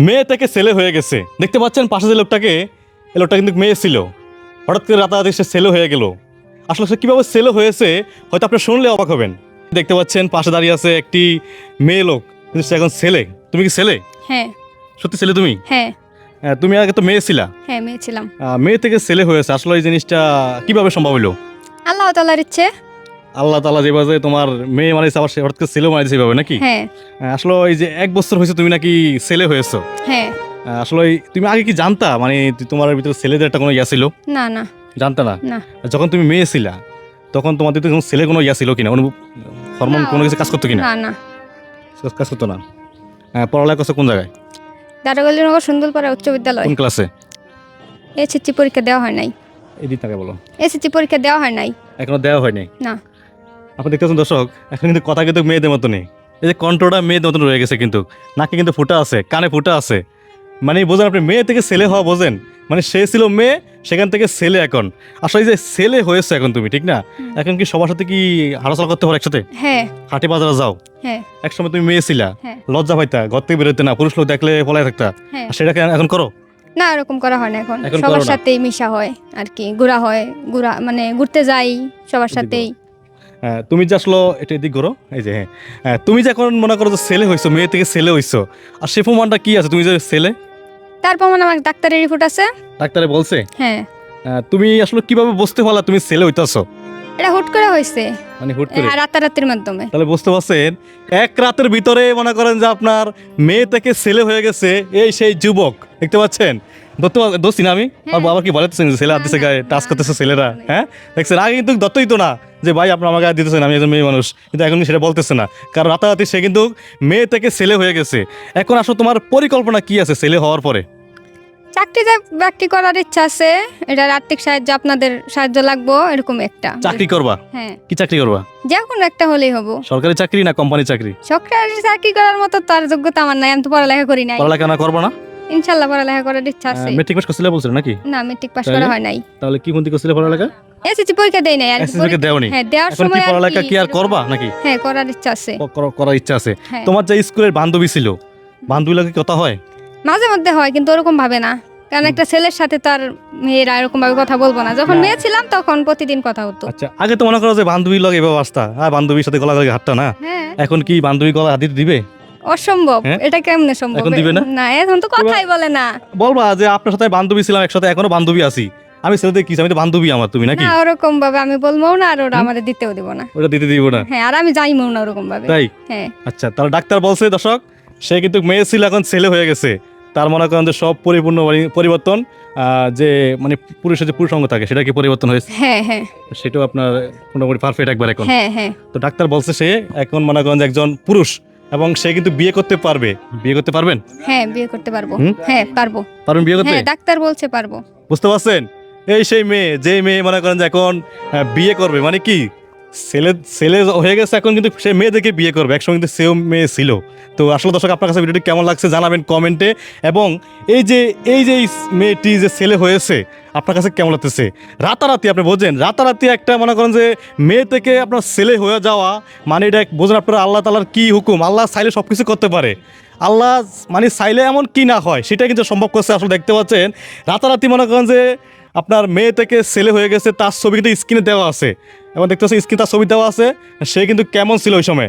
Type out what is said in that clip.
মেয়ে থেকে ছেলে হয়ে গেছে। দেখতে পাচ্ছেন পাশে যে লোকটাকে, এই লোকটা কিন্তু মেয়ে ছিল, হঠাৎ করে রাতারাতি সে ছেলে হয়ে গেল। আসলে সে কীভাবে ছেলে হয়েছে হয়তো আপনি শুনলে অবাক হবেন। দেখতে পাচ্ছেন পাশে দাঁড়িয়ে আছে একটি মেয়ে লোক, কিন্তু সে এখন ছেলে। তুমি কি ছেলে? হ্যাঁ। সত্যি ছেলে তুমি? হ্যাঁ। তুমি আগে তো মেয়ে ছিলা। হ্যাঁ, মেয়ে ছিলাম। মেয়ে থেকে ছেলে হয়েছে, আসলে এই জিনিসটা কিভাবে সম্ভব হলো? আল্লাহ তাআলার ইচ্ছে। আল্লাহ তাআলা যেভাবে তোমার মেয়ে মারিয়েছে, আবার সে হঠাৎ করে ছেলে মারিয়েছে এইভাবে নাকি? হ্যাঁ। আসলে এই যে 1 বছর হয়েছে তুমি নাকি ছেলে হয়েছো, হ্যাঁ। আসলে তুমি আগে কি জানতা, মানে তোমার ভিতরে ছেলেদের একটা কোনো ইয়া ছিল? না না জানতা না? না। যখন তুমি মেয়ে ছিলা তখন তোমাদের তো কোনো ছেলে কোনো ইয়া ছিল কিনা, অনুভব হরমোন কোনো কিছু কাজ করতো কিনা? না না। কাজ করতো না। পড়ালেখা করছো কোন জায়গায়? দারুগালীনগর সুন্দরপাড়া উচ্চ বিদ্যালয়। কোন ক্লাসে? এসএসসি পরীক্ষা দেওয়া হয় নাই। এদিক থেকে বলো। এসএসসি পরীক্ষা দেওয়া হয় নাই। এখনো দেওয়া হয়নি? না। আপনি দেখতে পাচ্ছেন দর্শক, এখন কিন্তু কথা কিন্তু মেয়েদের মতো নেই। এই যে কণ্ঠটা মেয়েদের মতন রয়ে গেছে, কিন্তু নাকে কিন্তু ফুটা আছে, কানে ফুটা আছে। মানে বোঝেন আপনি, মেয়ে থেকে ছেলে হওয়া বোঝেন, মানে সে ছিল মেয়ে, সেখান থেকে ছেলে এখন। আসলে এই যে ছেলে হয়েছে এখন তুমি, ঠিক না? এখন কি সবার সাথে কি হাঁটাচলা করতে পারো একসাথে? হ্যাঁ। হাটে বাজারে যাও? হ্যাঁ। একসময় তুমি মেয়ে ছিলা, হ্যাঁ। লজ্জা পাইতা, ঘর থেকে বেরোতে না, পুরুষ লোক দেখলে পলায় থাকতা, হ্যাঁ। আর সেটাকে এখন করো? না, এরকম করা হয় না এখন। এখন সবার করো না? সাথেই মিশা হয় আর কি, ঘোরা হয়, মানে ঘুরতে যাই সবার সাথেই। তুমি যে আসলে এটা এদিক করো, এই যে হ্যাঁ, তুমি যে এখন মনে করো যে ছেলে হইছো, মেয়ে থেকে ছেলে হইছো, আর সে প্রমাণটা কি আছে তুমি যে ছেলে? তারপর মানে আমার ডাক্তারের রিপোর্ট আছে। ডাক্তারে বলছে? হ্যাঁ। তুমি আসলে কিভাবে বুঝতে পারলা তুমি ছেলে হইতাছো? এটা হুট করে হয়েছে, মানে হুট করে? রাতারাতির মাধ্যমে। তাহলে বুঝতে পারছেন, 1 রাতের ভিতরে মনে করেন যে আপনার মেয়ে থেকে ছেলে হয়ে গেছে এই সেই যুবক। দেখতে পাচ্ছেন? দোষী না আমি? আর বাবা কি বলেছেন যে ছেলে হাত দিচ্ছে গায়ে, টাচ করতেছে ছেলেরা, হ্যাঁ দেখছেন? আগে কিন্তু দত্তই তো না যে ভাই আপনার আমার গায়ে দিতেছেন, আমি একজন মেয়ে মানুষ, কিন্তু এখন সেটা বলতেছে না, কারণ রাতারাতি সে কিন্তু মেয়ে থেকে ছেলে হয়ে গেছে। এখন আসলে তোমার পরিকল্পনা কি আছে ছেলে হওয়ার পরে? চাকরি করার ইচ্ছা আছে, এটার আর্থিক সাহায্য, আপনাদের সাহায্য লাগবো, এরকম একটা। চাকরি করবা? হ্যাঁ। কি চাকরি করবা? যে কোনো একটা হলেই হবো। সরকারি চাকরি না কোম্পানি চাকরি? সরকারি চাকরি করার মতো তার যোগ্যতা আমার নাই, আমি তো পড়ালেখা করি নাই। পড়ালেখা না করবা না? ইনশাল্লাহ পড়ালেখা করার ইচ্ছা আছে। মেট্রিক পাস করছিলে বলছিল নাকি? না, মেট্রিক পাস করা হয় নাই। তাহলে কি বন্ধি করছিলে পড়ালেখা? এসএসসি পরীক্ষা দেই নাই আর এসএসসি পরীক্ষা দেওনি? হ্যাঁ, দেওয়ার এখন কি সময় পড়ালেখা কি আর করবা নাকি? হ্যাঁ, করার ইচ্ছা আছে। করার ইচ্ছা আছে? হ্যাঁ। তোমার যে স্কুলের বান্ধবী ছিল, বান্ধবীর লাগে কথা হয়? মাঝে মধ্যে হয়, কিন্তু ওরকম ভাবে না, কারণ একটা ছেলের সাথে তার মেয়েরা এরকম ভাবে কথা বলবো না। যখন মেয়ে ছিলাম তখন প্রতিদিন কথা হতো। আচ্ছা, আগে তো মনে করো যে বান্ধবীর লাগে এভাবে আসতা, হ্যাঁ বান্ধবীর সাথে গলা গলা হাঁটতা না? হ্যাঁ। এখন কি বান্ধবী গলা হাত দিবে? অসম্ভব। হ্যাঁ? এটা কেমনে সম্ভব? এখন দিবে না? না, এখন তো কথাই বলে না। বলবা যে আপনার সাথে বান্ধবী ছিলাম একসাথে, এখনো বান্ধবী আছি, আমি ছেলেদের কি, আমি তো বান্ধবী আমার, তুমি নাকি? না, ওরকম ভাবে আমি বলবো না, আর ওরা আমাদের দিতেও দিব না। ওটা দিতে দিব না? হ্যাঁ, আর আমি যাইমও না ওরকম ভাবে। তাই? হ্যাঁ। আচ্ছা, তাহলে ডাক্তার বলছে দর্শক, সে কিন্তু মেয়ে ছিল এখন ছেলে হয়ে গেছে। তার মনে করেন যে সব পরিপূর্ণ পরিবর্তন, যে মানে পুরুষের যে পুরুষ অঙ্গ থাকে সেটা কি পরিবর্তন হয়েছে? হ্যাঁ। হ্যাঁ। সেটাও আপনার মোটামুটি পারফেক্ট একবার এখন। হ্যাঁ। হ্যাঁ। তো ডাক্তার বলছে সে এখন মনে করেন যে একজন পুরুষ, এবং সে কিন্তু বিয়ে করতে পারবে। বিয়ে করতে পারবেন? হ্যাঁ, বিয়ে করতে পারবো। হুম? হ্যাঁ, পারবো। পারবেন বিয়ে করতে? হ্যাঁ, ডাক্তার বলছে পারবো। বুঝতে পারছেন? এই সেই মেয়ে, যে মেয়ে মনে করেন যে এখন বিয়ে করবে, মানে কি ছেলে ছেলে হয়ে গেছে এখন, কিন্তু সে মেয়েদেরকে বিয়ে করবে। একসময় কিন্তু সেও মেয়ে ছিল। তো আসলে দর্শক, আপনার কাছে ভিডিওটি কেমন লাগছে জানাবেন কমেন্টে। এবং এই যে এই মেয়েটি যে ছেলে হয়েছে, আপনার কাছে কেমন লাগতেছে? রাতারাতি আপনি বোঝেন, রাতারাতি একটা মনে করেন যে মেয়ে থেকে আপনার ছেলে হয়ে যাওয়া, মানে এটা বোঝেন আপনারা আল্লাহ তাআলার কি হুকুম। আল্লাহ চাইলে সব কিছু করতে পারে। আল্লাহ মানে চাইলে এমন কি না হয় সেটা কিন্তু সম্ভব করছে। আসলে দেখতে পাচ্ছেন রাতারাতি মনে করেন যে আপনার মেয়ে থেকে ছেলে হয়ে গেছে, তার ছবি কিন্তু স্ক্রিনে দেওয়া আছে, এবং দেখতে পাচ্ছেন স্ক্রিনে তার ছবি দেওয়া আছে, সে কিন্তু কেমন ছিল ওই সময়।